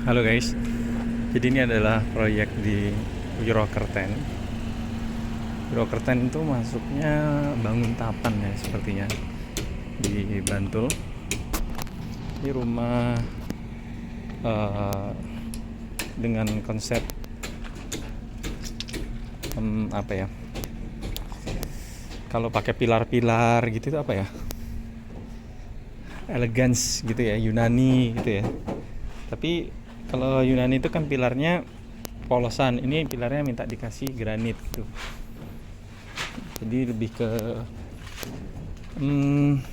Halo guys, jadi ini adalah proyek di Wirokerten. Wirokerten itu masuknya bangun tapan ya sepertinya di Bantul. Ini rumah eh, dengan konsep apa ya? Kalau pakai pilar-pilar gitu itu apa ya? Elegance gitu ya, Yunani gitu ya. Tapi kalau Yunani itu kan pilarnya polosan, ini pilarnya minta dikasih granit gitu. Jadi lebih ke hmm,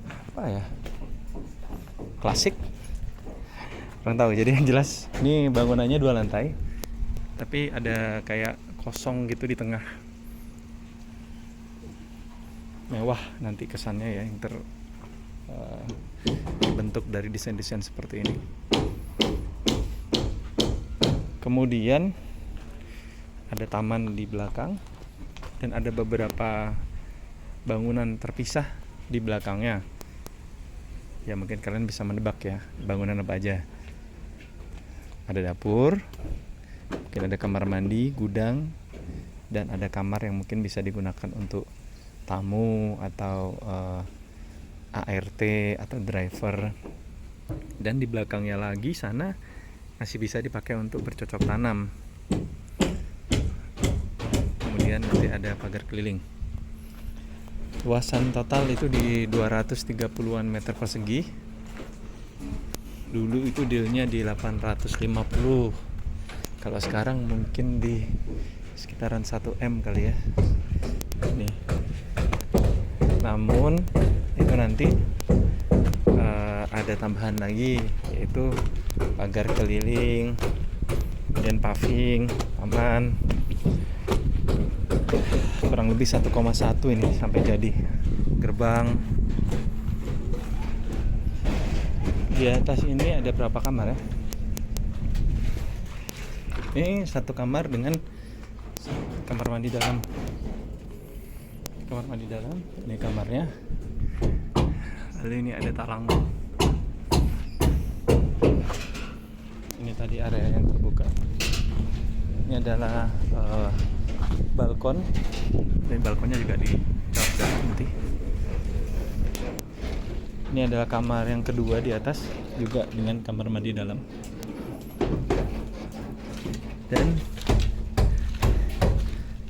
apa ya? Klasik. Kurang tahu. Jadi yang jelas ini bangunannya 2 lantai, tapi ada kayak kosong gitu di tengah. Mewah nanti kesannya ya yang terbentuk dari desain-desain seperti ini. Kemudian ada taman di belakang dan ada beberapa bangunan terpisah di belakangnya. Ya mungkin kalian bisa menebak ya bangunan apa aja. Ada dapur, mungkin ada kamar mandi, gudang, dan ada kamar yang mungkin bisa digunakan untuk tamu atau ART atau driver. Dan di belakangnya lagi sana masih bisa dipakai untuk bercocok tanam. Kemudian nanti ada pagar keliling. Luasan total itu di 230-an meter persegi. Dulu itu dealnya di 850. Kalau sekarang mungkin di sekitaran 1M kali ya. Nih. Namun itu nanti ada tambahan lagi, yaitu pagar keliling, kemudian paving, taman. Kurang lebih 1,1 ini sampai jadi gerbang. Di atas ini ada berapa kamar ya? Ini satu kamar dengan kamar mandi dalam. Kamar mandi dalam, ini kamarnya. Lalu ini ada talang. Ini tadi area yang terbuka. Ini adalah balkon. Dan balkonnya juga dicap nanti. Ini adalah kamar yang kedua di atas, juga dengan kamar mandi dalam. Dan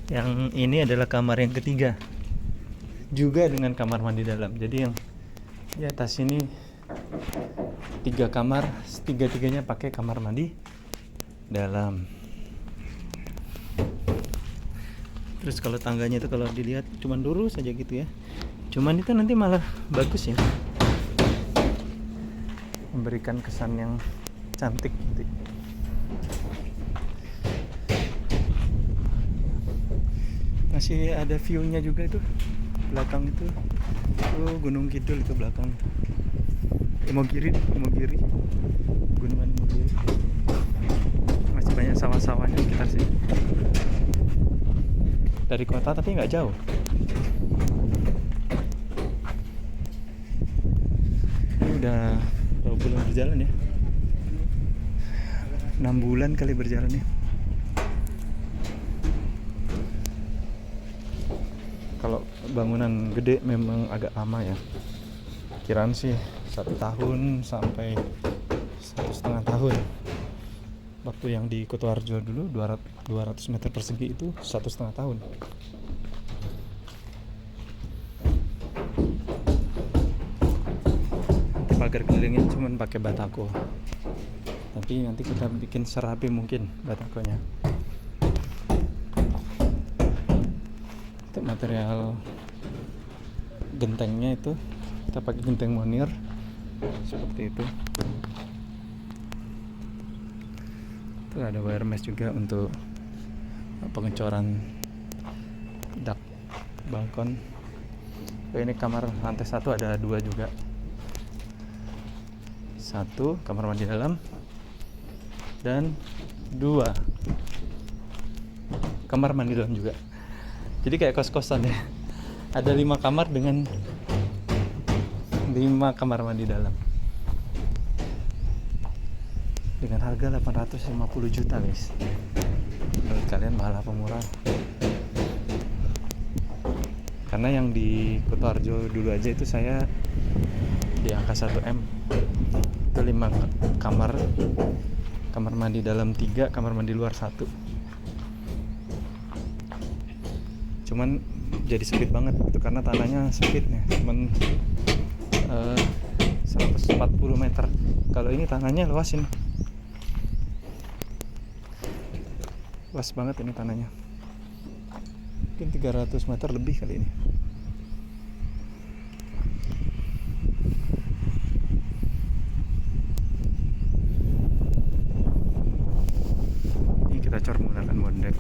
yang ini adalah kamar yang ketiga, juga dengan kamar mandi dalam. Jadi yang di atas ini 3 kamar, tiga-tiganya pakai kamar mandi dalam. Terus kalau tangganya itu kalau dilihat cuman lurus saja gitu ya. Cuman itu nanti malah bagus ya, memberikan kesan yang cantik gitu. Masih ada view-nya juga itu belakang itu. Gunung Kidul itu belakang. Imogiri, Gunungan Imogiri. Masih banyak sawah-sawahnya sekitar sini. Dari kota tapi nggak jauh. Ini udah berapa bulan berjalan ya? 6 bulan kali berjalan ya. Kalau bangunan gede memang agak lama ya. Kiraan sih 1 tahun sampai 1,5 tahun. Waktu yang di Kutoarjo dulu 200 meter persegi itu 1,5 tahun. Nanti pagar kelilingnya cuma pakai batako. Tapi nanti kita bikin serapi mungkin batakonya. Untuk material gentengnya itu kita pakai genteng monir seperti itu. Itu ada wire mesh juga untuk pengecoran dak balkon. Ini kamar lantai 1 ada 2 juga. 1 kamar mandi dalam dan 2 kamar mandi dalam juga. Jadi kayak kos-kosan ya. Ada 5 kamar dengan 5 kamar mandi dalam. dengan harga 850 juta guys. Menurut kalian mahal apa murah? Karena yang di Kutoarjo dulu aja itu saya di angka 1M. Itu 5 kamar. Kamar mandi dalam 3, kamar mandi luar 1. Cuman jadi sempit banget itu karena tanahnya sempit nih, cuman 140 meter. Kalau ini tanahnya luas ini. Luas banget ini tanahnya. Mungkin 300 meter lebih kali ini. Ini kita cor menggunakan bondek.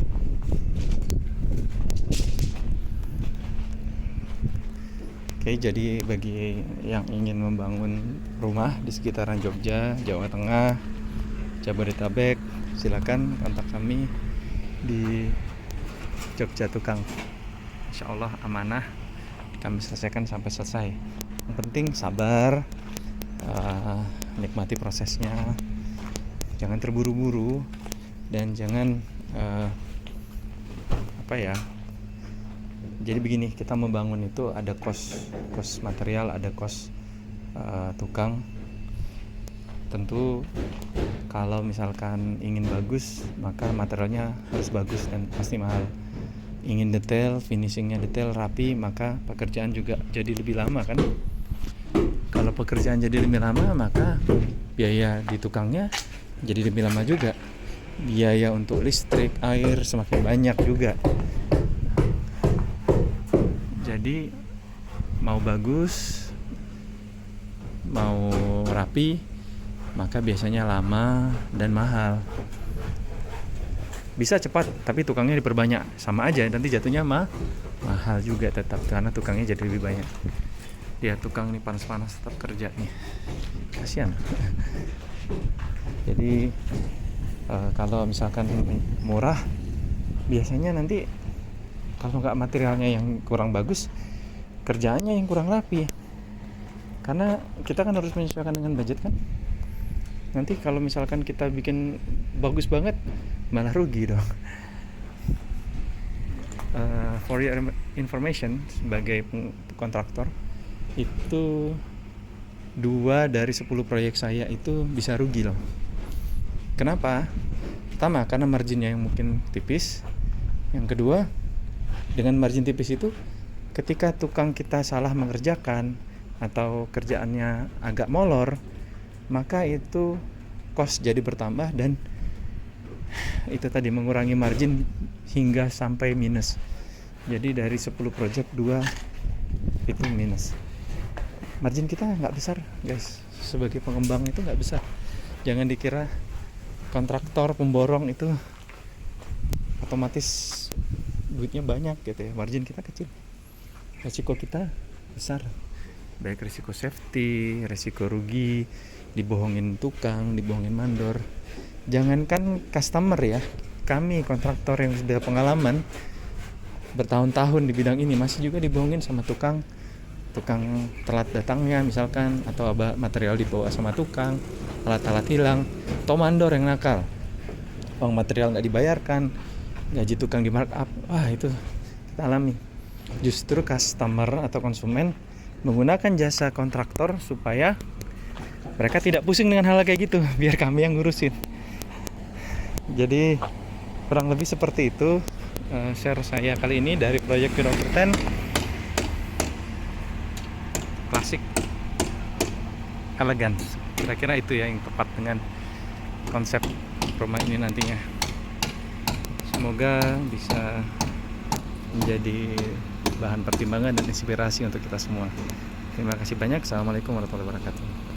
Oke, jadi bagi yang ingin membangun rumah di sekitaran Jogja, Jawa Tengah, Jabodetabek, silakan kontak kami di Jogja Tukang. Insya Allah amanah, kami selesaikan sampai selesai. Yang penting sabar, nikmati prosesnya, jangan terburu-buru, dan jangan jadi begini, kita membangun itu ada cost material, ada cost tukang. Tentu kalau misalkan ingin bagus, maka materialnya harus bagus dan pasti mahal. Ingin detail, finishingnya detail, rapi, maka pekerjaan juga jadi lebih lama kan. Kalau pekerjaan jadi lebih lama, maka biaya di tukangnya jadi lebih lama juga. Biaya untuk listrik, air semakin banyak juga. Jadi mau bagus, mau rapi, maka biasanya lama dan mahal. Bisa cepat, tapi tukangnya diperbanyak, sama aja nanti jatuhnya mahal juga tetap, karena tukangnya jadi lebih banyak. Dia tukang nih panas-panas tetap kerja nih, kasihan. Jadi kalau misalkan murah, biasanya nanti kalau nggak materialnya yang kurang bagus, kerjaannya yang kurang rapi. Karena kita kan harus menyesuaikan dengan budget kan. Nanti kalau misalkan kita bikin bagus banget, malah rugi dong. For your information, sebagai kontraktor, itu 2 dari 10 proyek saya itu bisa rugi loh. Kenapa? Pertama, karena marginnya yang mungkin tipis. Yang kedua, dengan margin tipis itu, ketika tukang kita salah mengerjakan atau kerjaannya agak molor, maka itu cost jadi bertambah, dan itu tadi mengurangi margin hingga sampai minus. Jadi dari 10 project 2 itu minus. Margin kita nggak besar guys, sebagai pengembang itu nggak besar. Jangan dikira kontraktor pemborong itu otomatis duitnya banyak gitu ya. Margin kita kecil, resiko kita besar, baik resiko safety, resiko rugi, dibohongin tukang, dibohongin mandor. Jangankan customer ya, kami kontraktor yang sudah pengalaman bertahun-tahun di bidang ini masih juga dibohongin sama tukang telat datangnya misalkan, atau material dibawa sama tukang, alat-alat hilang, atau mandor yang nakal, uang material nggak dibayarkan, gaji tukang di markup. Wah, itu kita alami. Justru customer atau konsumen menggunakan jasa kontraktor supaya mereka tidak pusing dengan hal kayak gitu, biar kami yang ngurusin. Jadi kurang lebih seperti itu share saya kali ini dari proyek Piro Curtain klasik elegan. Kira-kira itu ya yang tepat dengan konsep rumah ini nantinya. Semoga bisa menjadi bahan pertimbangan dan inspirasi untuk kita semua. Terima kasih banyak. Assalamualaikum warahmatullahi wabarakatuh.